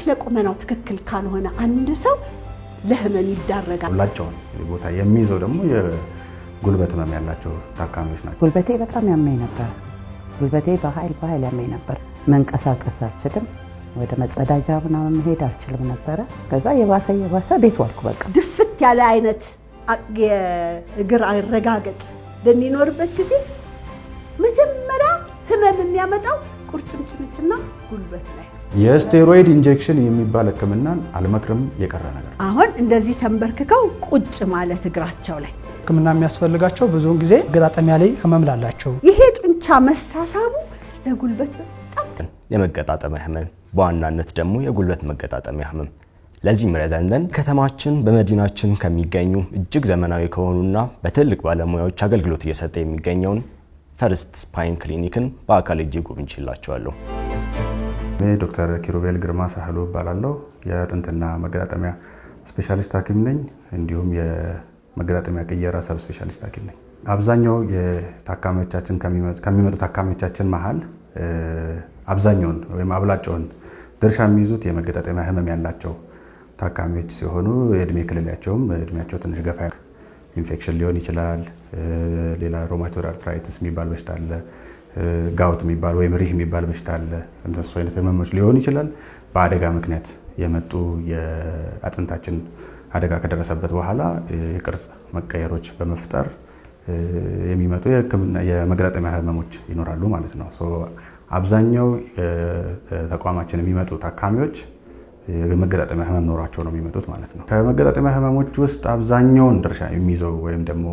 ተክለ ቁመናው ትክክል ካልሆነ አንድ ሰው ለህመም ይዳረጋል ሁላቸውን ቦታ የሚይዘው ደግሞ የጉልበት ህመም ያላቸው ታካሚዎች ናቸው ጉልበቴ በጣም ያመኝ ነበር ጉልበቴ በኃይል ያመኝ ነበር መንቀሳቀስ አልችልም ወደ መጸዳጃ ምናምን መሄድ አልችልም ነበር ከዛ የባሰ ቤት ዋልኩ በቃ ድፍት ያለ አይነት የእግር አረጋገጥ በሚኖርበት ጊዜ መጀመሪያ ህመም የሚያመጣው ቁርጭምጭሚትና ጉልበት ላይ የስቴሮይድ ኢንጀክሽን የሚባል ህክምናን አልመክርም የቀረ ነገር አሁን እንደዚህ ተንበርክከው ቁጭ ማለት እግራቸው ላይ ህክምና የሚያስፈልጋቸው ብዙውን ጊዜ ገጣጠሚያ ላይ ህመም ላላቸው ይሄ ጡንቻ መሳሳቡ ለጉልበት በጣም የመገጣጠሚያ ህመም በዋናነት ደግሞ የጉልበት መገጣጠሚያ ህመም ለዚህ ምረዛንደን ከተማችን በመዲናችን ከሚገኙ እጅግ ዘመናዊ ከሆኑና በትልቅ ባለሙያዎች አገልግሎት እየሰጠ የሚገኘውን ፈርስት ስፓይን ክሊኒክን በአካል እጅ ጎብኝቼላችኋለሁ ዶክተር ኪሩቤል ግርማ ሳህሉ ባላለው የጥንትና መገጣጠሚያ ስፔሻሊስት ሐኪም ነኝ እንዲሁም የመገጣጠሚያ ቅየራ ሰብ ስፔሻሊስት ሐኪም ነኝ አብዛኛው የታካሚዎቻችን ከሚመጡ ታካሚዎቻችን መሃል አብዛኛውን ወይም አብላጫውን ድርሻ የሚይዙት የመገጣጠሚያ ህመም ያላቸው ታካሚዎች ሲሆኑ የእድሜ ክልላቸውም እድሜያቸው ትንሽ ገፋ ኢንፌክሽን ሊሆን ይችላል ሌላ ሮማቶይድ አርትራይቲስ የሚባል በሽታ አለ ጋውት የሚባል ወይም ሪህ የሚባል በሽታ አለ እንደሱ አይነት ህመሞች ሊሆን ይችላል በአደጋ ምክንያት የመጡ የአጥንታችን አደጋ ከደረሰበት በኋላ የቅርጽ መቀየሮች በመፍጠር የሚመጡ የመገጣጠሚያ ህመሞች ይኖራሉ ማለት ነው አብዛኛው ተቋማችን የሚመጡ ታካሚዎች የመገጣጠሚያ ህመም ኖራቸው ነው የሚመጡት ማለት ነው ከመገጣጠሚያ ህመሞች ውስጥ አብዛኛውን ድርሻ የሚይዘው ወይም ደግሞ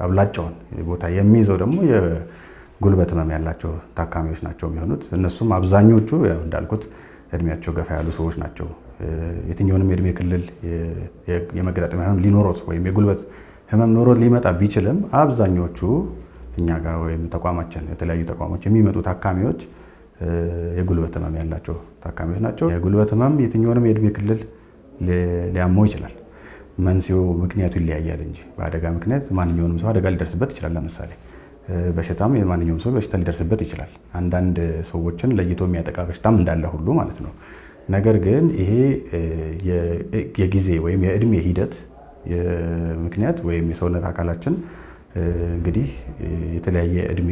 አብላጫውን ቦታ የሚይዘው ደግሞ የጉልበት ህመም ያላቸው ታካሚዎች ናቸው የሚሆኑት እነሱም አብዛኞቹ ያው እንዳልኩት እድሜያቸው ገፋ ያሉ ሰዎች ናቸው የትኛውንም የእድሜ ክልል የመገጣጠሚያ ህመም ሊኖሮት ወይም የጉልበት ህመም ኖሮት ሊመጣ ቢችልም አብዛኞቹ እኛ ጋር ወይም ተቋማችን የተለያዩ ተቋሞች የሚመጡ ታካሚዎች የጉልበት ህመም ያላቸው ታካሚዎች ናቸው የጉልበት ህመም የትኛውንም የእድሜ ክልል ሊያመው ይችላል መንስኤው ምክንያቱ ይለያያል እንጂ በአደጋ ምክንያት ማንኛውንም ሰው አደጋ ሊደርስበት ይችላል ለምሳሌ በሽታም የማንኛውም ሰው በሽታ ሊደርስበት ይችላል አንዳንድ ሰዎችን ለይቶ የሚያጠቃ በሽታም እንዳለ ሁሉ ማለት ነው ነገር ግን ይሄ የጊዜ ወይም የእድሜ ሂደት ምክንያት ወይም የሰውነት አካላችን እንግዲህ የተለያየ እድሜ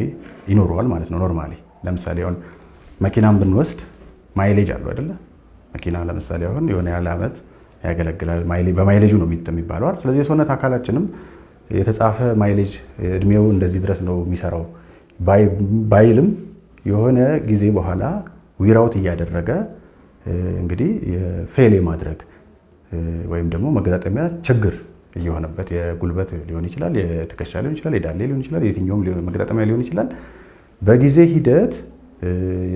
ይኖረዋል ማለት ነው ኖርማሊ ለምሳሌ አሁን መኪናን ብንወስድ ማይሌጅ አለው አይደለ መኪና ለምሳሌ አሁን የሆነ ያለ አመት ያገለግላል በማይሌጁ ነው የሚባለው አይደል ስለዚህ የሰውነት አካላችንም የተጻፈ ማይሌጅ እድሜው እንደዚህ ድረስ ነው የሚሰራው ባይልም የሆነ ጊዜ በኋላ ዊራውት እያደረገ እንግዲህ ፌል ማድረግ ወይም ደግሞ መገጣጠሚያ ችግር እየሆነበት የጉልበት ሊሆን ይችላል የትከሻ ሊሆን ይችላል የዳሌ ሊሆን ይችላል የትኛውም መገጣጠሚያ ሊሆን ይችላል በጊዜ ሂደት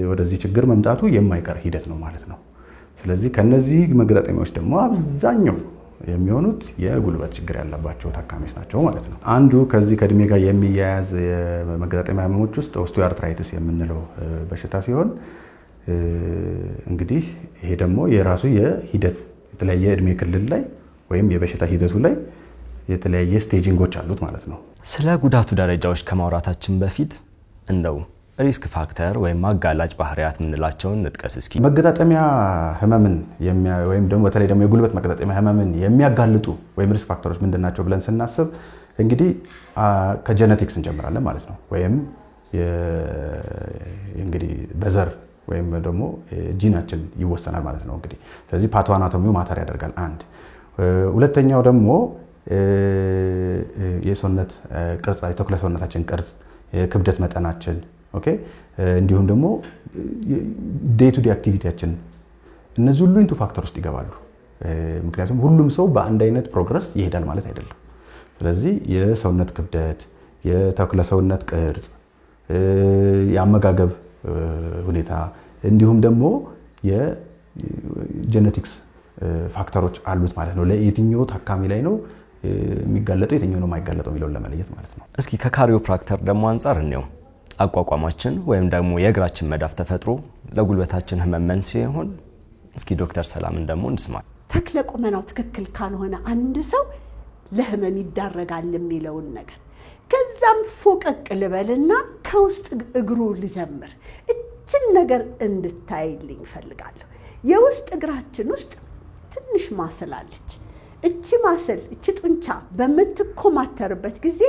ወደዚህ ችግር መምጣቱ የማይቀር ሂደት ነው ማለት ነው ስለዚህ ከነዚህ መገጣጠሚያዎች ደግሞ አብዛኛው የሚሆኑት የጉልበት ችግር ያለባቸው ታካሚዎች ናቸው ማለት ነው አንዱ ከዚህ ከእድሜ ጋር የሚያያዝ የመገጣጠሚያ ህመሞች ውስጥ ኦስቲዮአርትራይቲስ የምንለው በሽታ ሲሆን እንግዲህ ይሄ ደግሞ የራሱ የሂደት የተለያየ እድሜ ክልል ላይ ወይም የበሽታ ሂደቱ ላይ የተለያየ ስቴጂንጎች አሉት ማለት ነው ስለ ጉዳቱ ደረጃዎች ከማውራታችን በፊት እንደው ሪስክ ፋክተር ወይም ማጋላጭ ባህሪያት ምንላቸውን እንጥቀስ እስኪ መገጣጠሚያ ህመምን ወይም ደግሞ በተለይ ደግሞ የጉልበት መገጣጠሚያ ህመምን የሚያጋልጡ ወይም ሪስክ ፋክተሮች ምንድናቸው ብለን ስናስብ እንግዲህ ከጄኔቲክስ እንጀምራለን ማለት ነው ወይም እንግዲህ በዘር ወይም ደግሞ ጂናችን ይወሰናል ማለት ነው እንግዲህ ስለዚህ ፓቶአናቶሚው ማተር ያደርጋል አንድ ሁለተኛው ደግሞ የሰውነት ቅርጽ የተክለ ሰውነታችን ቅርጽ የክብደት መጠናችን ኦኬ እንዲሁም ደግሞ ዴይ ቱ ዴይ አክቲቪቲያችን እነዚህ ሁሉ ኢንቱ ፋክተር ውስጥ ይገባሉ ምክንያቱም ሁሉም ሰው በአንድ አይነት ፕሮግረስ ይሄዳል ማለት አይደለም ስለዚህ የሰውነት ክብደት የተክለ ሰውነት ቅርጽ የአመጋገብ ሁኔታ እንዲሁም ደግሞ የጄኔቲክስ ፋክተሮች አሉት ማለት ነው ለየትኛው ታካሚ ላይ ነው የሚጋለጠው የትኛው ነው የማይጋለጠው የሚለውን ለመለየት ማለት ነው እስኪ ከካሪዮፕራክተር ደግሞ አንፃር ነው አቋቋማችን ወይም ደግሞ የእግራችን መዳፍ ተፈጥሮ ለጉልበታችን ህመም መንስኤ ይሆን እስኪ ዶክተር ሰላምን ደግሞ እንስማ ተክለ ቁመናው ትክክል ካልሆነ አንድ ሰው ለህመም ይዳረጋል የሚለውን ነገር ከዛም ፎቀቅ ልበልና ከውስጥ እግሩ ልጀምር እችን ነገር እንድታይልኝ ፈልጋለሁ የውስጥ እግራችን ውስጥ ትንሽ ማስል አለች። እቺ ማስል እቺ ጡንቻ በምትኮማተርበት ጊዜ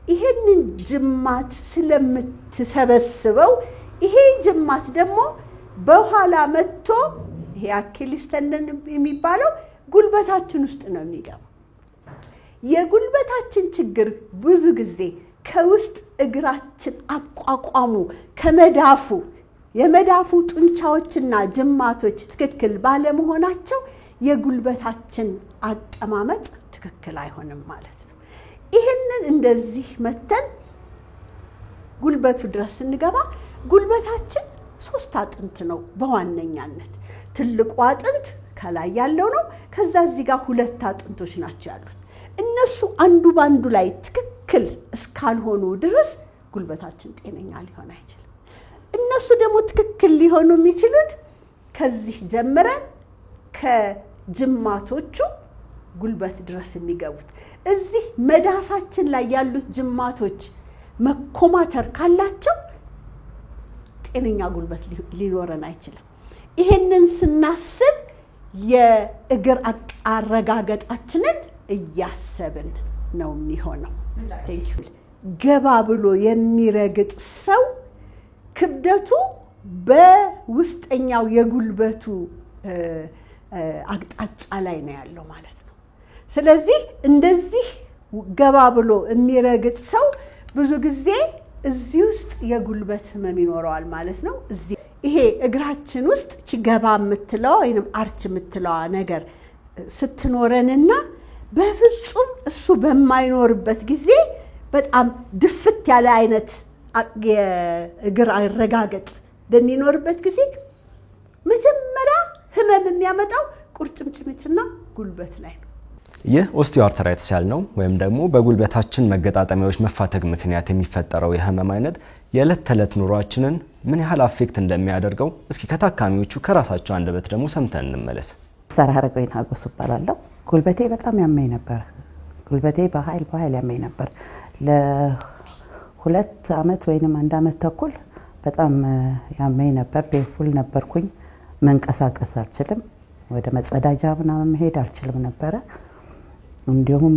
ይሄንን ጅማት ስለምትሰበስበው ይሄ ጅማት ደግሞ በኋላ መጥቶ ይሄ አኪሊስ ተንደን የሚባለው ጉልበታችን ውስጥ ነው የሚገባው። የጉልበታችን ችግር ብዙ ጊዜ ከውስጥ እግራችን አቋቋሙ ከመዳፉ የመዳፉ ጡንቻዎችና ጅማቶች ትክክል ባለመሆናቸው የጉልበታችን አቀማመጥ ትክክል አይሆንም ማለት ነው። ይሄንን እንደዚህ መተን ጉልበቱ ድረስ ስንገባ ጉልበታችን 3 አጥንት ነው በዋነኛነት። ትልቁ አጥንት ከላይ ያለው ነው። ከዛ እዚህ ጋር 2 አጥንቶች ናቸው ያሉት። እነሱ አንዱ ባንዱ ላይ ትክክል እስካልሆኑ ድረስ ጉልበታችን ጤነኛ ሊሆን አይችልም። እነሱ ደግሞ ትክክል ሊሆኑ የሚችሉት ከዚህ ጀምረን ከጅማቶቹ ጉልበት ድረስ የሚገቡት እዚህ መዳፋችን ላይ ያሉት ጅማቶች መኮማተር ካላቸው ጤነኛ ጉልበት ሊኖረን አይችልም። ይሄንን ስናስብ የእግር አረጋገጣችንን እያሰብን ነው የሚሆነው። ገባ ብሎ የሚረግጥ ሰው ክብደቱ በውስጠኛው የጉልበቱ አቅጣጫ ላይ ነው ያለው ማለት ነው። ስለዚህ እንደዚህ ገባ ብሎ የሚረግጥ ሰው ብዙ ጊዜ እዚህ ውስጥ የጉልበት ህመም ይኖረዋል ማለት ነው። እዚህ ይሄ እግራችን ውስጥ ችገባ የምትለው ወይንም አርች የምትለው ነገር ስትኖረንና በፍጹም እሱ በማይኖርበት ጊዜ በጣም ድፍት ያለ አይነት የእግር አረጋገጥ በሚኖርበት ጊዜ መጀመሪያ ህመም የሚያመጣው ቁርጭምጭሚትና ጉልበት ላይ ነው። ይህ ኦስቲዮአርትራይቲስ ያልነው ወይም ደግሞ በጉልበታችን መገጣጠሚያዎች መፋተግ ምክንያት የሚፈጠረው የህመም አይነት የዕለት ተዕለት ኑሯችንን ምን ያህል አፌክት እንደሚያደርገው እስኪ ከታካሚዎቹ ከራሳቸው አንደበት ደግሞ ሰምተን እንመለስ። ሰራሃረቀኝ ሀጎስ ይባላል። ጉልበቴ በጣም ያመኝ ነበር። ጉልበቴ በኃይል ያመኝ ነበር። ለ2 አመት ወይንም 1 አመት ተኩል በጣም ያመኝ ነበር። ፔንፉል ነበርኩኝ። መንቀሳቀስ አልችልም። ወደ መጸዳጃ ምናምን መሄድ አልችልም ነበር። እንዲሁም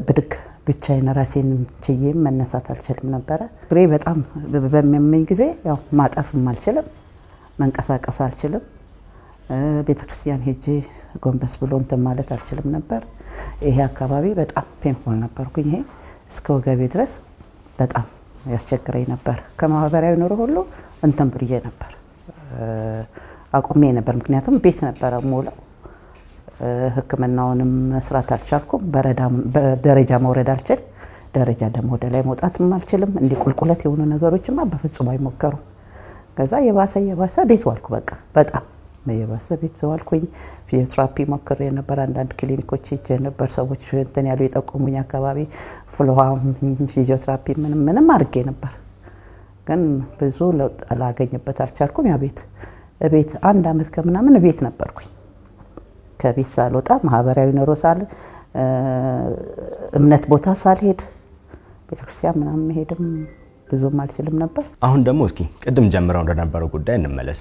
ብድግ ብቻዬን ራሴን ችዬ መነሳት አልችልም ነበር። እግሬ በጣም በሚያመኝ ጊዜ ያው ማጠፍም አልችልም፣ መንቀሳቀስ አልችልም። ቤተክርስቲያን ሄጄ ጎንበስ ብሎ እንትን ማለት አልችልም ነበር። ይሄ አካባቢ በጣም ፔንፉል ነበርኩኝ። ይሄ እስከ ወገቤ ድረስ በጣም ያስቸግረኝ ነበር። ከማህበራዊ ኑሮ ሁሉ እንትን ብዬ ነበር፣ አቁሜ ነበር። ምክንያቱም ቤት ነበር ሞላው። ህክምናውንም መስራት አልቻልኩም። በደረጃ መውረድ አልችል፣ ደረጃ ደግሞ ወደ ላይ መውጣትም አልችልም። እንዲ ቁልቁለት የሆኑ ነገሮችማ በፍጹም አይሞከሩም። ከዛ የባሰ ቤት ዋልኩ። በቃ በጣም የባሰ ቤት ዋልኩኝ። ፊዚዮቴራፒ ሞክሬ ነበር። አንዳንድ ክሊኒኮች ሄጄ ነበር። ሰዎች እንትን ያሉ የጠቆሙኝ አካባቢ ፍሎሃ ፊዚዮቴራፒ ምንም አድርጌ ነበር። ግን ብዙ ለውጥ አላገኘበት አልቻልኩም። ያ ቤት 1 አመት ከምናምን ቤት ነበርኩኝ። ከቤት ሳልወጣ ማህበራዊ ኑሮ ሳል እምነት ቦታ ሳልሄድ ቤተክርስቲያን ምናምን መሄድም ብዙም አልችልም ነበር። አሁን ደግሞ እስኪ ቅድም ጀምረው እንደነበረው ጉዳይ እንመለስ።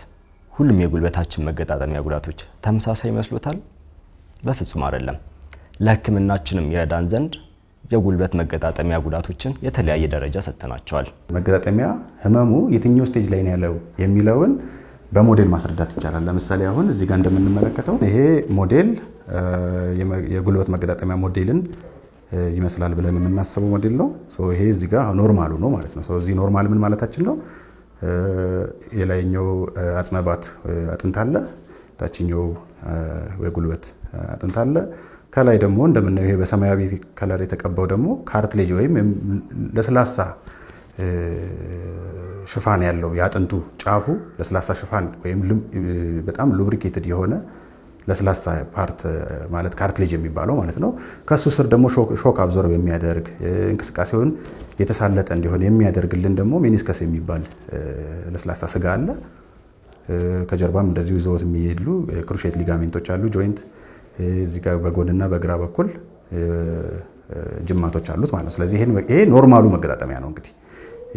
ሁሉም የጉልበታችን መገጣጠሚያ ጉዳቶች ተመሳሳይ ይመስሉታል? በፍጹም አይደለም። ለህክምናችንም ይረዳን ዘንድ የጉልበት መገጣጠሚያ ጉዳቶችን የተለያየ ደረጃ ሰጥተናቸዋል። መገጣጠሚያ ህመሙ የትኛው ስቴጅ ላይ ነው ያለው የሚለውን በሞዴል ማስረዳት ይቻላል። ለምሳሌ አሁን እዚህ ጋር እንደምንመለከተው ይሄ ሞዴል የጉልበት መገጣጠሚያ ሞዴልን ይመስላል ብለን የምናስበው ሞዴል ነው። ይሄ እዚህ ጋር ኖርማሉ ነው ማለት ነው። እዚህ ኖርማል ምን ማለታችን ነው? የላይኛው አጽመባት አጥንት አለ፣ ታችኛው የጉልበት አጥንት አለ። ከላይ ደግሞ እንደምናየው ይሄ በሰማያዊ ከለር የተቀባው ደግሞ ካርትሌጅ ወይም ለስላሳ ሽፋን ያለው ያጥንቱ ጫፉ ለስላሳ ሽፋን ወይም በጣም ሉብሪኬትድ የሆነ ለስላሳ ፓርት ማለት ካርትሌጅ የሚባለው ማለት ነው። ከሱ ስር ደግሞ ሾክ አብዞርብ የሚያደርግ እንቅስቃሴውን የተሳለጠ እንዲሆን የሚያደርግልን ደግሞ ሜኒስከስ የሚባል ለስላሳ ስጋ አለ። ከጀርባም እንደዚሁ ይዘውት የሚሄዱ ክሩሼት ሊጋሜንቶች አሉ፣ ጆይንት እዚህ ጋር በጎንና በግራ በኩል ጅማቶች አሉት ማለት ነው። ስለዚህ ይሄ ኖርማሉ መገጣጠሚያ ነው እንግዲህ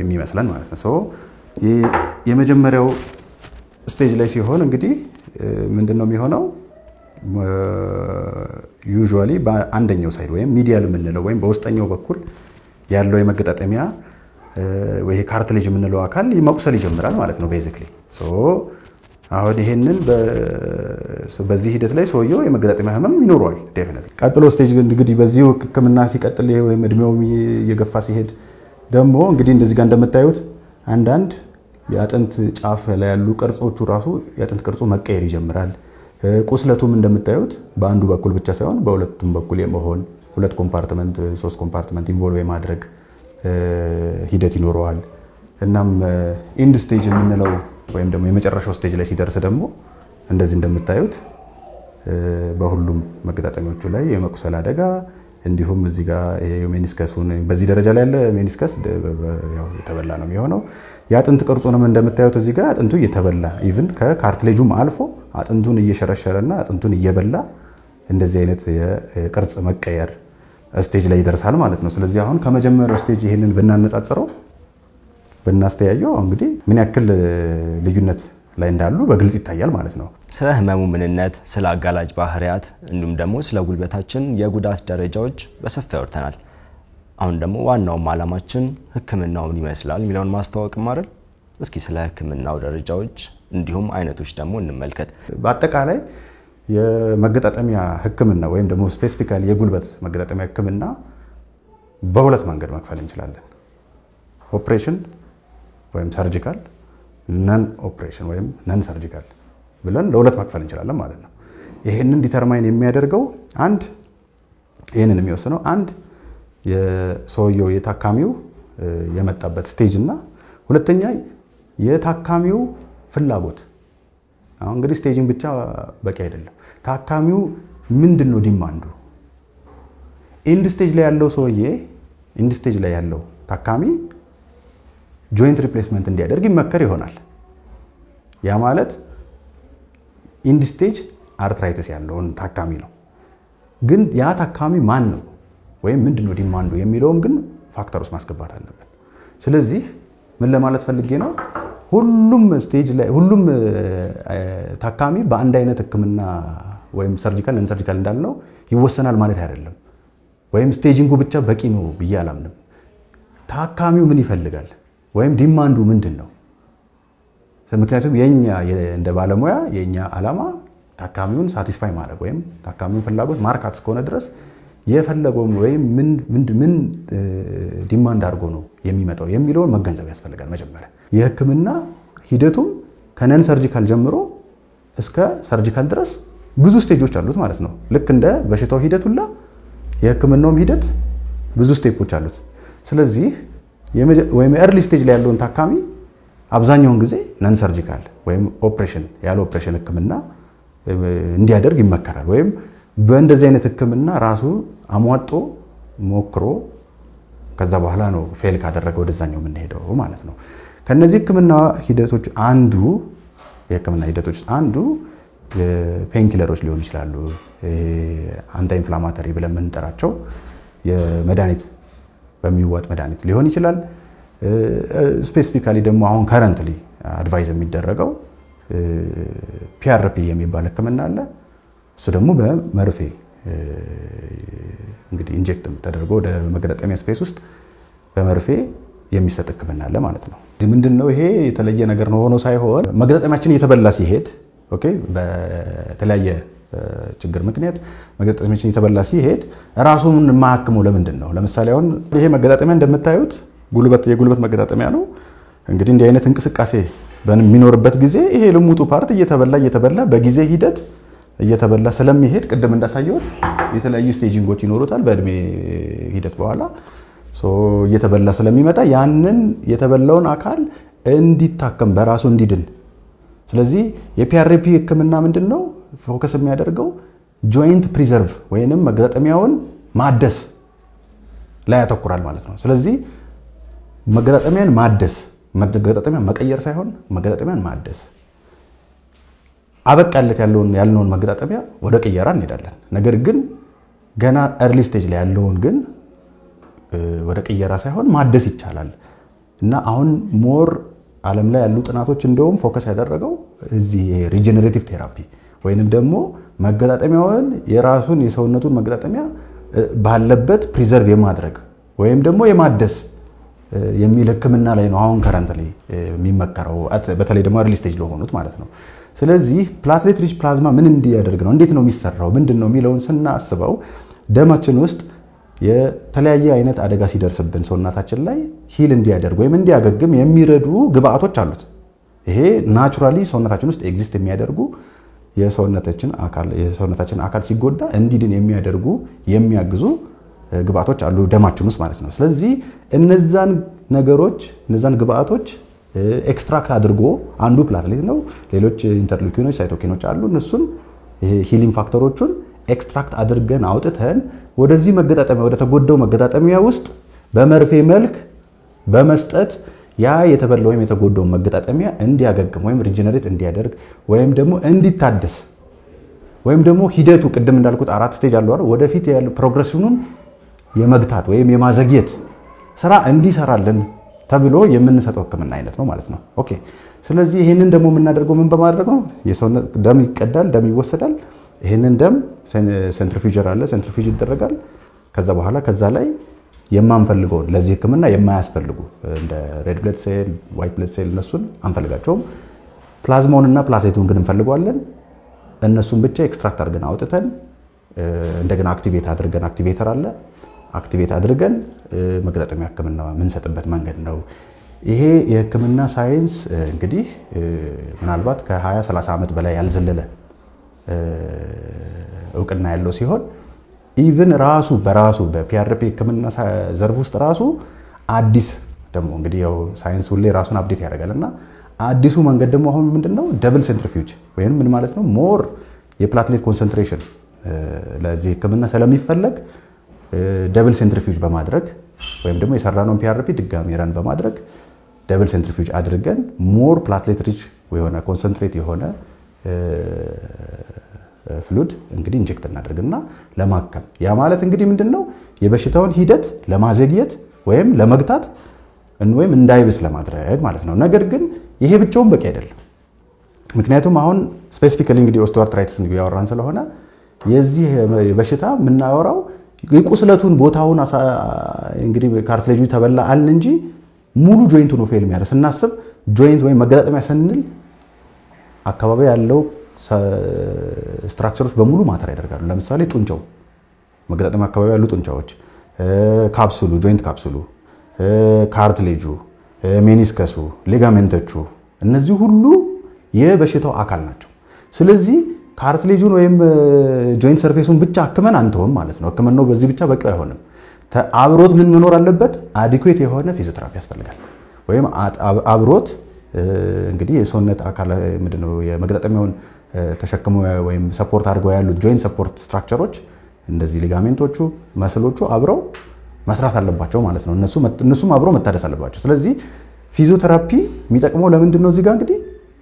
የሚመስለን ማለት ነው። የመጀመሪያው ስቴጅ ላይ ሲሆን እንግዲህ ምንድነው የሚሆነው? ዩዥዋሊ በአንደኛው ሳይድ ወይም ሚዲያል የምንለው ወይም በውስጠኛው በኩል ያለው የመገጣጠሚያ ወይ ካርትሌጅ የምንለው አካል መቁሰል ይጀምራል ማለት ነው ቤዚክሊ። ሶ አሁን ይሄንን በዚህ ሂደት ላይ ሰውየው የመገጣጠሚያ ህመም ይኖረዋል ዴፊኒትሊ። ቀጥሎ ስቴጅ እንግዲህ በዚህ ህክምና ሲቀጥል ወይም እድሜው እየገፋ ሲሄድ ደግሞ እንግዲህ እንደዚህ ጋር እንደምታዩት አንዳንድ የአጥንት ጫፍ ላይ ያሉ ቅርጾቹ ራሱ የአጥንት ቅርጹ መቀየር ይጀምራል። ቁስለቱም እንደምታዩት በአንዱ በኩል ብቻ ሳይሆን በሁለቱም በኩል የመሆን 2 ኮምፓርትመንት 3 ኮምፓርትመንት ኢንቮልቭ የማድረግ ሂደት ይኖረዋል። እናም ኢንድ ስቴጅ የምንለው ወይም ደግሞ የመጨረሻው ስቴጅ ላይ ሲደርስ ደግሞ እንደዚህ እንደምታዩት በሁሉም መገጣጠሚያዎቹ ላይ የመቁሰል አደጋ እንዲሁም እዚህ ጋር ሜኒስከሱን በዚህ ደረጃ ላይ ያለ ሜኒስከስ ያው የተበላ ነው የሚሆነው። የአጥንት ቅርጹንም እንደምታዩት እዚህ ጋር አጥንቱ እየተበላ ኢቭን ከካርትሌጁም አልፎ አጥንቱን እየሸረሸረና አጥንቱን እየበላ እንደዚህ አይነት የቅርጽ መቀየር ስቴጅ ላይ ይደርሳል ማለት ነው። ስለዚህ አሁን ከመጀመሪያው ስቴጅ ይሄንን ብናነጻጽረው ብናስተያየው እንግዲህ ምን ያክል ልዩነት ላይ እንዳሉ በግልጽ ይታያል ማለት ነው። ስለ ህመሙ ምንነት፣ ስለ አጋላጭ ባህሪያት እንዲሁም ደግሞ ስለ ጉልበታችን የጉዳት ደረጃዎች በሰፊው አውርተናል። አሁን ደግሞ ዋናው ዓላማችን ህክምናው ምን ይመስላል የሚለውን ማስተዋወቅ ማለት። እስኪ ስለ ህክምናው ደረጃዎች እንዲሁም አይነቶች ደግሞ እንመልከት። በአጠቃላይ የመገጣጠሚያ ህክምና ወይም ደግሞ ስፔሲፊካሊ የጉልበት መገጣጠሚያ ህክምና በሁለት መንገድ መክፈል እንችላለን። ኦፕሬሽን ወይም ሰርጂካል፣ ነን ኦፕሬሽን ወይም ነን ሰርጂካል ብለን ለሁለት መክፈል እንችላለን ማለት ነው። ይሄንን ዲተርማይን የሚያደርገው ይሄንን የሚወስነው አንድ የሰውየው የታካሚው የመጣበት ስቴጅ እና ሁለተኛ የታካሚው ፍላጎት። አሁን እንግዲህ ስቴጂንግ ብቻ በቂ አይደለም። ታካሚው ምንድነው ዲማንዱ? ኢንድ ስቴጅ ላይ ያለው ሰውዬ ኢንድ ስቴጅ ላይ ያለው ታካሚ ጆይንት ሪፕሌስመንት እንዲያደርግ ይመከር ይሆናል። ያ ማለት ኢንድ ስቴጅ አርትራይቲስ ያለውን ታካሚ ነው። ግን ያ ታካሚ ማን ነው ወይም ምንድነው ዲማንዱ የሚለውን ግን ፋክተር ውስጥ ማስገባት አለበት። ስለዚህ ምን ለማለት ፈልጌ ነው? ሁሉም ስቴጅ ላይ ሁሉም ታካሚ በአንድ አይነት ህክምና ወይም ሰርጂካል ነን ሰርጂካል እንዳልነው ይወሰናል ማለት አይደለም። ወይም ስቴጂንጉ ብቻ በቂ ነው ብዬ አላምንም። ታካሚው ምን ይፈልጋል ወይም ዲማንዱ ምንድነው? ምክንያቱም የኛ እንደ ባለሙያ የኛ ዓላማ ታካሚውን ሳቲስፋይ ማድረግ ወይም ታካሚውን ፍላጎት ማርካት እስከሆነ ድረስ የፈለገው ወይም ምን ዲማንድ አድርጎ ነው የሚመጣው የሚለውን መገንዘብ ያስፈልጋል። መጀመሪያ የህክምና ሂደቱም ከነን ሰርጂካል ጀምሮ እስከ ሰርጂካል ድረስ ብዙ ስቴጆች አሉት ማለት ነው። ልክ እንደ በሽታው ሂደት ሁላ የህክምናውም ሂደት ብዙ ስቴፖች አሉት። ስለዚህ ወይም ኤርሊ ስቴጅ ላይ ያለውን ታካሚ አብዛኛውን ጊዜ ነን ሰርጂካል ወይም ኦፕሬሽን ያለ ኦፕሬሽን ህክምና እንዲያደርግ ይመከራል። ወይም በእንደዚህ አይነት ህክምና ራሱ አሟጦ ሞክሮ ከዛ በኋላ ነው ፌል ካደረገ ወደዛኛው የምንሄደው ማለት ነው። ከነዚህ ህክምና ሂደቶች አንዱ የህክምና ሂደቶች አንዱ ፔን ኪለሮች ሊሆኑ ይችላሉ። አንታይ ኢንፍላማተሪ ብለን የምንጠራቸው የመድኃኒት በሚዋጥ መድኃኒት ሊሆን ይችላል። ስፔሲፊካሊ ደግሞ አሁን ከረንትሊ አድቫይዝ የሚደረገው ፒአርፒ የሚባል ህክምና አለ። እሱ ደግሞ በመርፌ እንግዲህ ኢንጀክት ተደርጎ ወደ መገጣጠሚያ ስፔስ ውስጥ በመርፌ የሚሰጥ ህክምና አለ ማለት ነው። ምንድነው ይሄ የተለየ ነገር ነው ሆኖ ሳይሆን መገጣጠሚያችን እየተበላ ሲሄድ ኦኬ በተለያየ ችግር ምክንያት መገጣጠሚያችን እየተበላ ሲሄድ ራሱን ማከመው ለምንድን ነው? ለምሳሌ አሁን ይሄ መገጣጠሚያ እንደምታዩት የጉልበት መገጣጠሚያ ነው። እንግዲህ እንዲህ አይነት እንቅስቃሴ በሚኖርበት ጊዜ ይሄ ልሙጡ ፓርት እየተበላ በጊዜ ሂደት እየተበላ ስለሚሄድ ቅድም እንዳሳየሁት የተለያዩ ስቴጂንጎች ይኖሩታል በእድሜ ሂደት በኋላ እየተበላ ስለሚመጣ ያንን የተበላውን አካል እንዲታከም በራሱ እንዲድን። ስለዚህ የፒአርፒ ህክምና ምንድነው ፎከስ የሚያደርገው ጆይንት ፕሪዘርቭ ወይንም መገጣጠሚያውን ማደስ ላይ ያተኩራል ማለት ነው። ስለዚህ መገጣጠሚያን ማደስ መገጣጠሚያን መቀየር ሳይሆን መገጣጠሚያን ማደስ አበቃለት ያለውን መገጣጠሚያ ወደ ቅየራ እንሄዳለን። ነገር ግን ገና ኤርሊ ስቴጅ ላይ ያለውን ግን ወደ ቅየራ ሳይሆን ማደስ ይቻላል እና አሁን ሞር ዓለም ላይ ያሉ ጥናቶች እንደውም ፎከስ ያደረገው እዚህ ሪጀነሬቲቭ ቴራፒ ወይንም ደግሞ መገጣጠሚያውን የራሱን የሰውነቱን መገጣጠሚያ ባለበት ፕሪዘርቭ የማድረግ ወይም ደግሞ የማደስ የሚል ህክምና ላይ ነው አሁን ከረንትሊ የሚመከረው በተለይ ደግሞ early stage ለሆኑት ማለት ነው። ስለዚህ ፕላትሌት ሪች ፕላዝማ ምን እንዲያደርግ ነው እንዴት ነው የሚሰራው ምንድነው የሚለውን ስናስበው ደማችን ውስጥ የተለያየ አይነት አደጋ ሲደርስብን ሰውነታችን ላይ ሂል እንዲያደርግ ወይም እንዲያገግም የሚረዱ ግብአቶች አሉት። ይሄ ናቹራሊ ሰውነታችን ውስጥ ኤግዚስት የሚያደርጉ የሰውነታችን አካል ሲጎዳ እንዲድን የሚያደርጉ የሚያግዙ ግብአቶች አሉ ደማችን ውስጥ ማለት ነው። ስለዚህ እነዛን ግብአቶች ኤክስትራክት አድርጎ አንዱ ፕላትሌት ነው። ሌሎች ኢንተርሉኪኖች ሳይቶኪኖች አሉ። እነሱን ይሄ ሂሊንግ ፋክተሮቹን ኤክስትራክት አድርገን አውጥተን ወደዚህ መገጣጠሚያ ወደ ተጎዳው መገጣጠሚያ ውስጥ በመርፌ መልክ በመስጠት ያ የተበላው ወይም የተጎዳው መገጣጠሚያ እንዲያገግም ወይም ሪጀነሬት እንዲያደርግ ወይም ደግሞ እንዲታደስ ወይም ደግሞ ሂደቱ ቅድም እንዳልኩት 4 ስቴጅ አለው አይደል ወደፊት ያለው ፕሮግሬሽኑን የመግታት ወይም የማዘግየት ስራ እንዲሰራልን ተብሎ የምንሰጠው ህክምና አይነት ነው ማለት ነው። ኦኬ ስለዚህ ይሄንን ደግሞ የምናደርገው ምን በማድረግ ነው? የሰውነት ደም ይቀዳል፣ ደም ይወሰዳል። ይሄንን ደም ሴንትሪፊውጀር አለ፣ ሴንትሪፊውጅ ይደረጋል። ከዛ በኋላ ከዛ ላይ የማንፈልገውን ለዚህ ህክምና የማያስፈልጉ እንደ ሬድ ብለድ ሴል፣ ዋይት ብለድ ሴል እነሱን አንፈልጋቸውም። ፕላዝማውንና ፕላትሌቱን ግን እንፈልገዋለን። እነሱን ብቻ ኤክስትራክት አድርገን አውጥተን እንደገና አክቲቬተር አለ አክቲቬት አድርገን መገጣጠሚያ ህክምና የምንሰጥበት መንገድ ነው። ይሄ የህክምና ሳይንስ እንግዲህ ምናልባት ከ20-30 ዓመት በላይ ያልዘለለ እውቅና ያለው ሲሆን ኢቭን በራሱ በፒአርፒ ህክምና ዘርፍ ውስጥ ራሱ አዲስ ደግሞ እንግዲህ ያው ሳይንስ ሁሌ ራሱን አፕዴት ያደርጋልና አዲሱ መንገድ ደግሞ አሁን ምንድነው ደብል ሴንትሪፊውጅ ወይም ምን ማለት ነው ሞር የፕላትሌት ኮንሰንትሬሽን ለዚህ ህክምና ስለሚፈለግ ደብል ሴንትሪፊውጅ በማድረግ ወይም ደግሞ የሰራነውን ፒአርፒ ድጋሚ ረን በማድረግ ደብል ሴንትሪፊውጅ አድርገን ሞር ፕላትሌት ሪች የሆነ ኮንሰንትሬት የሆነ ፍሉድ እንግዲህ ኢንጀክት እናደርግና ለማከም ያ ማለት እንግዲህ ምንድነው የበሽታውን ሂደት ለማዘግየት ወይም ለመግታት ወይም እንዳይብስ ለማድረግ ማለት ነው። ነገር ግን ይሄ ብቻውን በቂ አይደለም። ምክንያቱም አሁን ስፔሲፊካሊ እንግዲህ ኦስቲዮአርትራይቲስ ያወራን ስለሆነ የዚህ በሽታ የምናወራው የቁስለቱን ቦታውን እንግዲህ ካርትሌጁ ተበላ አልን እንጂ ሙሉ ጆይንቱ ነው ፌል የሚያደርግ ስናስብ ጆይንት ወይም መገጣጠሚያ ስንል አካባቢ ያለው ስትራክቸሮች በሙሉ ማተር ያደርጋሉ። ለምሳሌ ጡንቻው መገጣጠሚያ አካባቢ ያሉ ጡንቻዎች፣ ካፕሱሉ ጆይንት ካፕሱሉ፣ ካርትሌጁ፣ ሜኒስከሱ፣ ሊጋሜንቶቹ እነዚህ ሁሉ የበሽታው አካል ናቸው። ስለዚህ ካርትሌጁን ወይም ጆይንት ሰርፌሱን ብቻ ህክመን አንተውም ማለት ነው። ህክምናው በዚህ ብቻ በቂ አይሆንም። አብሮት ምን መኖር አለበት? አዲኩዌት የሆነ ፊዚዮቴራፒ ያስፈልጋል። ወይም አብሮት እንግዲህ የሰውነት አካል ምንድነው የመገጣጠሚያውን ተሸክሞ ወይም ሰፖርት አድርገው ያሉት ጆይንት ሰፖርት ስትራክቸሮች እንደዚህ ሊጋሜንቶቹ፣ መስሎቹ አብረው መስራት አለባቸው ማለት ነው። እነሱም አብረው መታደስ አለባቸው። ስለዚህ ፊዚዮቴራፒ የሚጠቅመው ለምንድነው? እዚህ ጋር እንግዲህ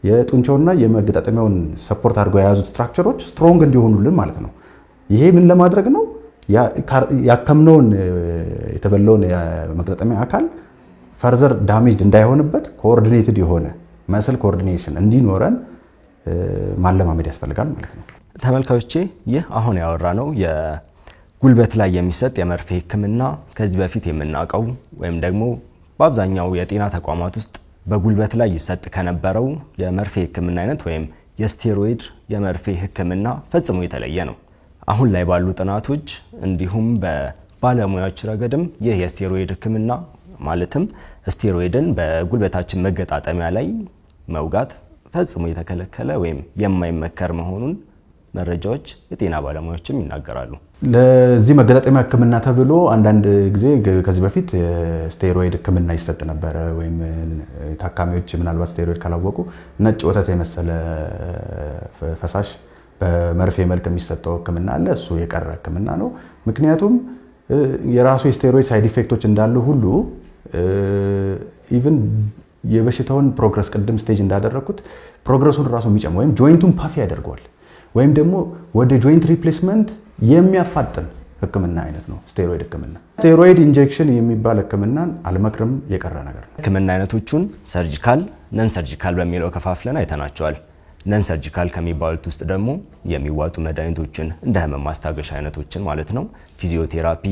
የጡንቻውና የመገጣጠሚያውን ሰፖርት አድርገው የያዙት ስትራክቸሮች ስትሮንግ እንዲሆኑልን ማለት ነው። ይሄ ምን ለማድረግ ነው? ያከምነውን የተበላውን የመገጣጠሚያ አካል ፈርዘር ዳሜጅድ እንዳይሆንበት ኮኦርዲኔትድ የሆነ መስል ኮኦርዲኔሽን እንዲኖረን ማለማመድ ያስፈልጋል ማለት ነው። ተመልካቾቼ ይህ አሁን ያወራነው የጉልበት ላይ የሚሰጥ የመርፌ ህክምና ከዚህ በፊት የምናውቀው ወይም ደግሞ በአብዛኛው የጤና ተቋማት ውስጥ በጉልበት ላይ ይሰጥ ከነበረው የመርፌ ህክምና አይነት ወይም የስቴሮይድ የመርፌ ህክምና ፈጽሞ የተለየ ነው። አሁን ላይ ባሉ ጥናቶች እንዲሁም በባለሙያዎች ረገድም ይህ የስቴሮይድ ህክምና ማለትም ስቴሮይድን በጉልበታችን መገጣጠሚያ ላይ መውጋት ፈጽሞ የተከለከለ ወይም የማይመከር መሆኑን መረጃዎች የጤና ባለሙያዎችም ይናገራሉ። ለዚህ መገጣጠሚያ ህክምና ተብሎ አንዳንድ ጊዜ ከዚህ በፊት ስቴሮይድ ህክምና ይሰጥ ነበር። ወይም ታካሚዎች ምናልባት ስቴሮይድ ካላወቁ ነጭ ወተት የመሰለ ፈሳሽ በመርፌ መልክ የሚሰጠው ህክምና አለ። እሱ የቀረ ህክምና ነው። ምክንያቱም የራሱ የስቴሮይድ ሳይድ ኢፌክቶች እንዳሉ ሁሉ ኢቭን የበሽታውን ፕሮግረስ ቅድም ስቴጅ እንዳደረኩት ፕሮግረሱን ራሱ የሚጨምር ወይም ጆይንቱን ፓፍ ያደርገዋል ወይም ደግሞ ወደ ጆይንት ሪፕሌስመንት የሚያፋጥን ህክምና አይነት ነው ስቴሮይድ ህክምና። ስቴሮይድ ኢንጀክሽን የሚባል ህክምናን አልመክርም፣ የቀረ ነገር ነው። ህክምና አይነቶቹን ሰርጂካል፣ ነን ሰርጂካል በሚለው ከፋፍለን አይተናቸዋል። ነን ሰርጂካል ከሚባሉት ውስጥ ደግሞ የሚዋጡ መድኃኒቶችን እንደ ህመም ማስታገሻ አይነቶችን ማለት ነው፣ ፊዚዮቴራፒ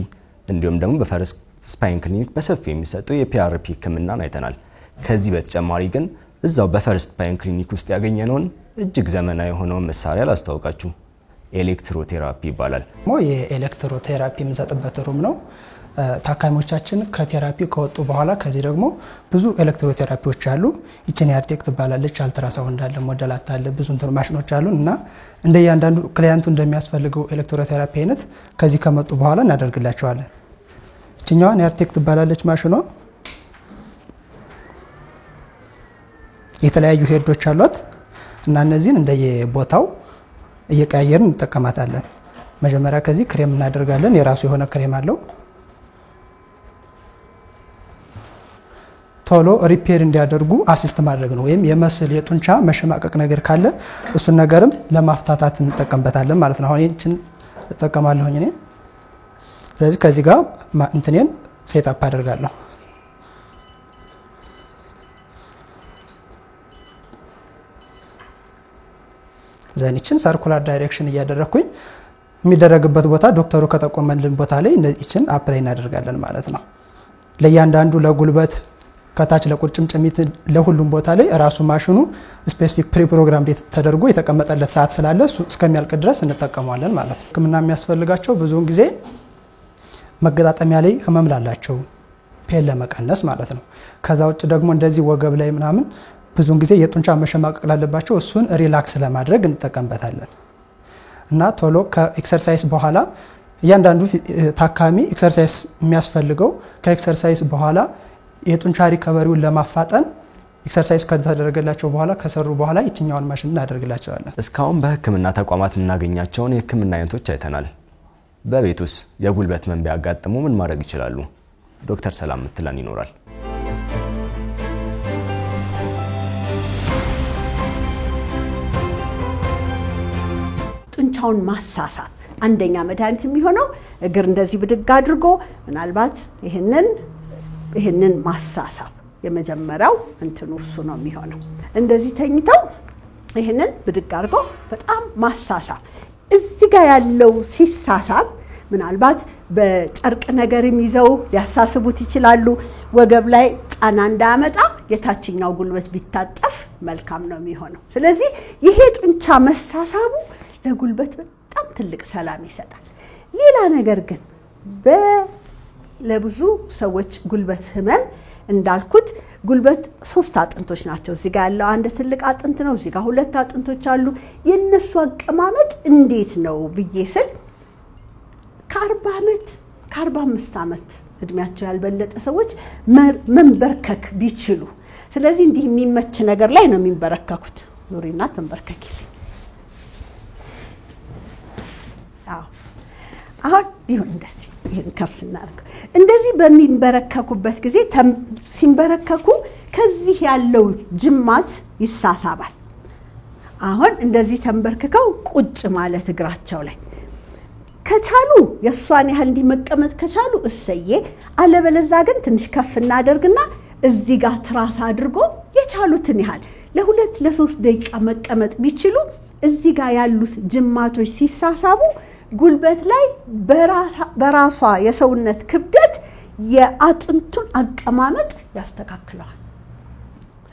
እንዲሁም ደግሞ በፈርስት ስፓይን ክሊኒክ በሰፊው የሚሰጠው የፒአርፒ ህክምናን አይተናል። ከዚህ በተጨማሪ ግን እዛው በፈርስት ስፓይን ክሊኒክ ውስጥ ያገኘነውን እጅግ ዘመናዊ የሆነውን መሳሪያ ላስተዋውቃችሁ። ኤሌክትሮቴራፒ ይባላል። የኤሌክትሮቴራፒ የምንሰጥበት ሩም ነው። ታካሚዎቻችን ከቴራፒ ከወጡ በኋላ ከዚህ ደግሞ ብዙ ኤሌክትሮቴራፒዎች አሉ። ይችን ያርቴክ ትባላለች፣ አልትራሳውንድ አለ፣ ሞዴላት አለ፣ ብዙ እንትን ማሽኖች አሉ እና እንደያንዳንዱ ክሊያንቱ እንደሚያስፈልገው ኤሌክትሮቴራፒ አይነት ከዚህ ከመጡ በኋላ እናደርግላቸዋለን። ይችኛዋን ያርቴክ ትባላለች ማሽኗ። የተለያዩ ሄዶች አሏት እና እነዚህን እንደየቦታው እየቀያየርን እንጠቀማታለን። መጀመሪያ ከዚህ ክሬም እናደርጋለን። የራሱ የሆነ ክሬም አለው። ቶሎ ሪፔር እንዲያደርጉ አሲስት ማድረግ ነው። ወይም የመስል የጡንቻ መሸማቀቅ ነገር ካለ እሱን ነገርም ለማፍታታት እንጠቀምበታለን ማለት ነው። አሁን ይህችን እጠቀማለሁኝ እኔ። ስለዚህ ከዚህ ጋር እንትኔን ሴት አፕ አደርጋለሁ። ዘኒችን ሰርኩላር ዳይሬክሽን እያደረኩኝ የሚደረግበት ቦታ ዶክተሩ ከጠቆመልን ቦታ ላይ እነዚህን አፕላይ እናደርጋለን ማለት ነው። ለእያንዳንዱ ለጉልበት ከታች ለቁርጭምጭሚት ለሁሉም ቦታ ላይ ራሱ ማሽኑ ስፔሲፊክ ፕሪፕሮግራም ተደርጎ የተቀመጠለት ሰዓት ስላለ እሱ እስከሚያልቅ ድረስ እንጠቀመዋለን ማለት ነው። ህክምና የሚያስፈልጋቸው ብዙውን ጊዜ መገጣጠሚያ ላይ ህመም ላላቸው ፔን ለመቀነስ ማለት ነው። ከዛ ውጭ ደግሞ እንደዚህ ወገብ ላይ ምናምን ብዙውን ጊዜ የጡንቻ መሸማቀቅ ላለባቸው እሱን ሪላክስ ለማድረግ እንጠቀምበታለን እና ቶሎ ከኤክሰርሳይዝ በኋላ እያንዳንዱ ታካሚ ኤክሰርሳይዝ የሚያስፈልገው ከኤክሰርሳይዝ በኋላ የጡንቻ ሪከቨሪውን ለማፋጠን ኤክሰርሳይዝ ከተደረገላቸው በኋላ ከሰሩ በኋላ ይችኛውን ማሽን እናደርግላቸዋለን። እስካሁን በህክምና ተቋማት የምናገኛቸውን የህክምና አይነቶች አይተናል። በቤቱስ የጉልበት ህመም ቢያጋጥሙ ምን ማድረግ ይችላሉ? ዶክተር ሰላም ምትለን ይኖራል። ጡንቻውን ማሳሳብ አንደኛ መድኃኒት የሚሆነው እግር እንደዚህ ብድግ አድርጎ ምናልባት ይሄንን ማሳሳብ የመጀመሪያው እንትኑ እሱ ነው የሚሆነው። እንደዚህ ተኝተው ይሄንን ብድግ አድርጎ በጣም ማሳሳብ። እዚህ ጋር ያለው ሲሳሳብ ምናልባት በጨርቅ ነገርም ይዘው ሊያሳስቡት ይችላሉ። ወገብ ላይ ጫና እንዳያመጣ የታችኛው ጉልበት ቢታጠፍ መልካም ነው የሚሆነው። ስለዚህ ይሄ ጡንቻ መሳሳቡ ለጉልበት በጣም ትልቅ ሰላም ይሰጣል። ሌላ ነገር ግን ለብዙ ሰዎች ጉልበት ህመም እንዳልኩት ጉልበት 3 አጥንቶች ናቸው። እዚህ ጋር ያለው አንድ ትልቅ አጥንት ነው። እዚህ ጋር 2 አጥንቶች አሉ። የነሱ አቀማመጥ እንዴት ነው ብዬ ስል ከ40 ዓመት ከ45 ዓመት እድሜያቸው ያልበለጠ ሰዎች መንበርከክ ቢችሉ፣ ስለዚህ እንዲህ የሚመች ነገር ላይ ነው የሚንበረከኩት። ኑሪና ተንበርከኪልኝ። አሁን ይሁን እንደዚህ ይሄን ከፍ እናርግ። እንደዚህ በሚንበረከኩበት ጊዜ ሲንበረከኩ ከዚህ ያለው ጅማት ይሳሳባል። አሁን እንደዚህ ተንበርክከው ቁጭ ማለት እግራቸው ላይ ከቻሉ የሷን ያህል እንዲመቀመጥ ከቻሉ እሰዬ፣ አለበለዛ ግን ትንሽ ከፍ እናደርግና እዚህ ጋር ትራስ አድርጎ የቻሉትን ያህል ለ2 ለ3 ደቂቃ መቀመጥ ቢችሉ እዚህ ጋር ያሉት ጅማቶች ሲሳሳቡ ጉልበት ላይ በራሷ የሰውነት ክብደት የአጥንቱን አቀማመጥ ያስተካክላል።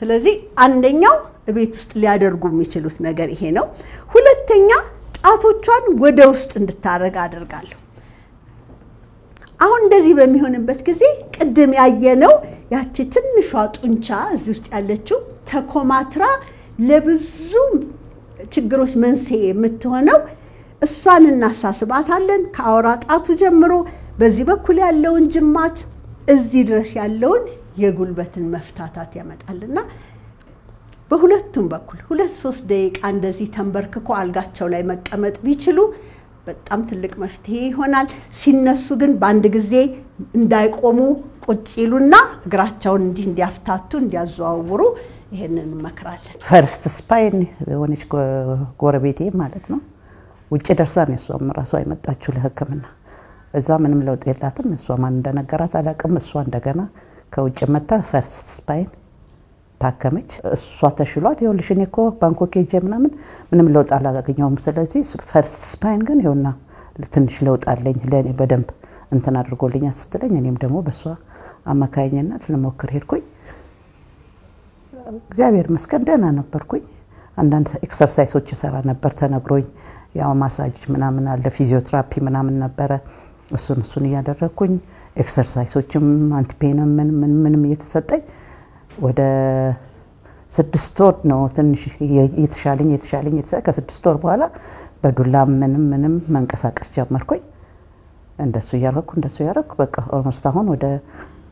ስለዚህ አንደኛው ቤት ውስጥ ሊያደርጉ የሚችሉት ነገር ይሄ ነው። ሁለተኛ ጣቶቿን ወደ ውስጥ እንድታረግ አደርጋለሁ። አሁን እንደዚህ በሚሆንበት ጊዜ ቅድም ያየነው ያቺ ትንሿ ጡንቻ እዚህ ውስጥ ያለችው ተኮማትራ ለብዙ ችግሮች መንስኤ የምትሆነው እሷን እናሳስባታለን። ከአውራ ጣቱ ጀምሮ በዚህ በኩል ያለውን ጅማት እዚህ ድረስ ያለውን የጉልበትን መፍታታት ያመጣልና በሁለቱም በኩል 2-3 ደቂቃ እንደዚህ ተንበርክኮ አልጋቸው ላይ መቀመጥ ቢችሉ በጣም ትልቅ መፍትሄ ይሆናል። ሲነሱ ግን በአንድ ጊዜ እንዳይቆሙ ቁጭ ይሉና እግራቸውን እንዲያፍታቱ እንዲያዘዋውሩ ይሄንን እንመክራለን። ፈርስት ስፓይን ሆነች ጎረቤቴ ማለት ነው። ውጭ ደርሳ ነው እሷም ራሷ የመጣችው ለህክምና እዛ ምንም ለውጥ የላትም። እሷ ማን እንደነገራት አላውቅም። እሷ እንደገና ከውጭ መጣ ፈርስት ስፓይን ታከመች። እሷ ተሽሏት ይኸውልሽ እኔ እኮ ባንኮክ ሄጄ ምንም ለውጥ አላገኘሁም። ስለዚህ ፈርስት ስፓይን ግን ይኸውና ትንሽ ለውጥ አለኝ ለኔ በደንብ እንትን አድርጎልኛል ስትለኝ እኔም ደግሞ በሷ አማካኝነት ለሞክር ሄድኩኝ። እግዚአብሔር ይመስገን ደህና ነበርኩኝ። አንዳንድ ኤክሰርሳይሶች ሰራ ነበር ተነግሮኝ፣ ያው ማሳጅ ምናምን አለ ፊዚዮቴራፒ ምናምን ነበረ። እሱን እያደረኩኝ ኤክሰርሳይሶችም አንቲፔንም ምንም እየተሰጠኝ ወደ 6 ወር ነው ትንሽ የተሻለኝ ከ6 ወር በኋላ በዱላ ምንም መንቀሳቀስ ጀመርኩኝ። እንደሱ ያረኩ በቃ ኦልሞስት አሁን ወደ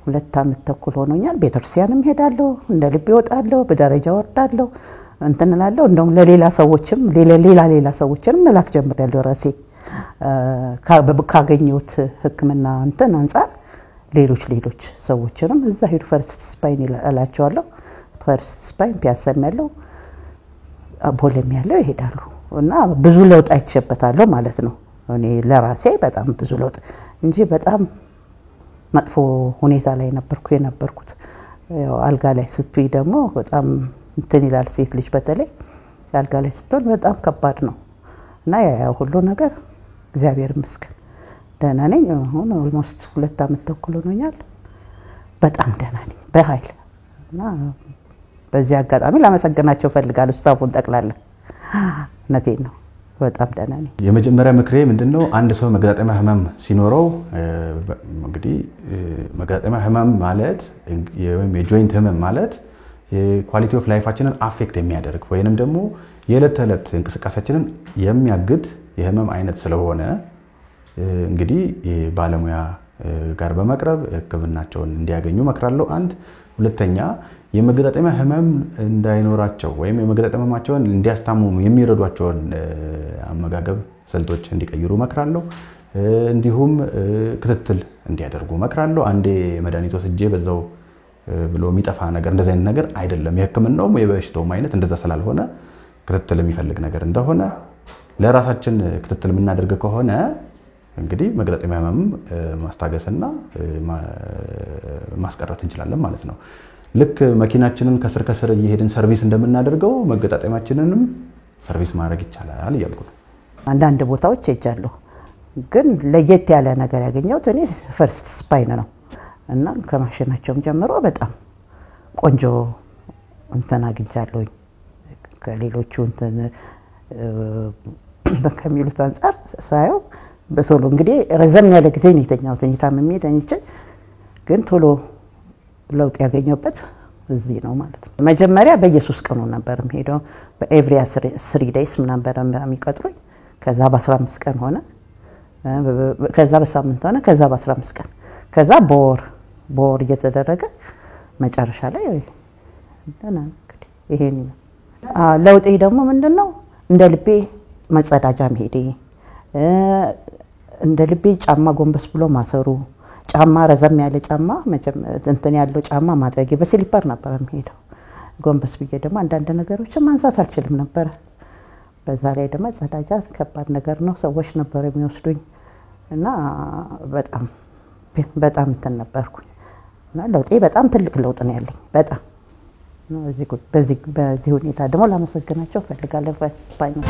2 ዓመት ተኩል ሆኖኛል። ቤተክርስቲያንም ሄዳለሁ፣ እንደ ልብ እወጣለሁ፣ በደረጃ ወርዳለሁ፣ እንትን እላለሁ። እንደውም ለሌላ ሰዎችም ሌላ ሰዎችንም መላክ ጀምሬያለሁ ራሴ ካገኘሁት ሕክምና እንትን አንፃር ሌሎች ሰዎችንም እዛ ሄዱ ፈርስት ስፓይን እላቸዋለሁ። ፈርስት ስፓይን ፒያሳም ያለው ቦሌም ያለው ይሄዳሉ እና ብዙ ለውጥ አይቼበታለሁ ማለት ነው። እኔ ለራሴ በጣም ብዙ ለውጥ እንጂ በጣም መጥፎ ሁኔታ ላይ ነበርኩት። ያው አልጋ ላይ ስትይ ደግሞ በጣም እንትን ይላል። ሴት ልጅ በተለይ አልጋ ላይ ስትሆን በጣም ከባድ ነው እና ያ ሁሉ ነገር እግዚአብሔር ይመስገን ደህና ነኝ። አሁን ኦልሞስት 2 ዓመት ተኩል ሆኖኛል። በጣም ደህና ነኝ በኃይል እና በዚህ አጋጣሚ ላመሰግናቸው ፈልጋለሁ ስታፉን ጠቅላላ። እውነቴን ነው በጣም ደህና ነኝ። የመጀመሪያ ምክሬ ምንድነው አንድ ሰው መገጣጠሚያ ህመም ሲኖረው እንግዲህ መገጣጠሚያ ህመም ማለት ወይም የጆይንት ህመም ማለት የኳሊቲ ኦፍ ላይፋችንን አፌክት የሚያደርግ ወይንም ደግሞ የዕለት ተዕለት እንቅስቃሴያችንን የሚያግድ የህመም አይነት ስለሆነ እንግዲህ ባለሙያ ጋር በመቅረብ ህክምናቸውን እንዲያገኙ መክራለሁ። አንድ ሁለተኛ የመገጣጠሚያ ህመም እንዳይኖራቸው ወይም የመገጣጠሚያ ህመማቸውን እንዲያስታምሙ የሚረዷቸውን አመጋገብ ስልቶች እንዲቀይሩ መክራለሁ። እንዲሁም ክትትል እንዲያደርጉ መክራለሁ። አንዴ መድኃኒት ወስጄ በዛው ብሎ የሚጠፋ ነገር እንደዛ አይነት ነገር አይደለም። የህክምናውም የበሽታውም አይነት እንደዛ ስላልሆነ ክትትል የሚፈልግ ነገር እንደሆነ ለራሳችን ክትትል የምናደርግ ከሆነ እንግዲህ መገጣጠሚያ ህመም ማስታገስና ማስቀረት እንችላለን ማለት ነው። ልክ መኪናችንን ከስር እየሄድን ሰርቪስ እንደምናደርገው መገጣጠሚያችንንም ሰርቪስ ማድረግ ይቻላል እያልኩ ነው። አንዳንድ ቦታዎች ሄጃለሁ፣ ግን ለየት ያለ ነገር ያገኘሁት እኔ ፈርስት ስፓይን ነው እና ከማሽናቸውም ጀምሮ በጣም ቆንጆ እንትን አግኝቻለሁኝ። ከሌሎቹ እንትን ከሚሉት አንፃር ሳየው በቶሎ እንግዲህ ረዘም ያለ ጊዜ ነው የተኛሁት። ታምሜ ተኝቼ ግን ቶሎ ለውጥ ያገኘሁበት እዚህ ነው ማለት ነው። መጀመሪያ በየሶስት ቀኑ ነበር የምሄደው። በኤቭሪ 3 ዴይስ ነበር የሚቀጥሩኝ። ከዛ በ15 ቀን ሆነ፣ ከዛ በሳምንት ሆነ፣ ከዛ በ15 ቀን፣ ከዛ በወር እየተደረገ መጨረሻ ላይ እንደና እንግዲህ ይሄን ነው። ለውጤ ደግሞ ምንድነው እንደ ልቤ መጸዳጃ መሄዴ፣ እንደ ልቤ ጫማ ጎንበስ ብሎ ማሰሩ፣ ጫማ ረዘም ያለ ጫማ እንትን ያለው ጫማ ማድረጌ። በስሊፐር ነበር የምሄደው። ጎንበስ ብዬ ደግሞ አንዳንድ ነገሮችን ማንሳት አልችልም ነበር። በዛ ላይ ደግሞ መጸዳጃ ከባድ ነገር ነው። ሰዎች ነበር የሚወስዱኝ እና በጣም እንትን ነበርኩኝ እና ለውጤ በጣም ትልቅ ለውጥ ነው ያለኝ። በጣም በዚህ ሁኔታ ደግሞ ላመሰግናቸው ፈልጋለሁ ፈርስት ስፓይን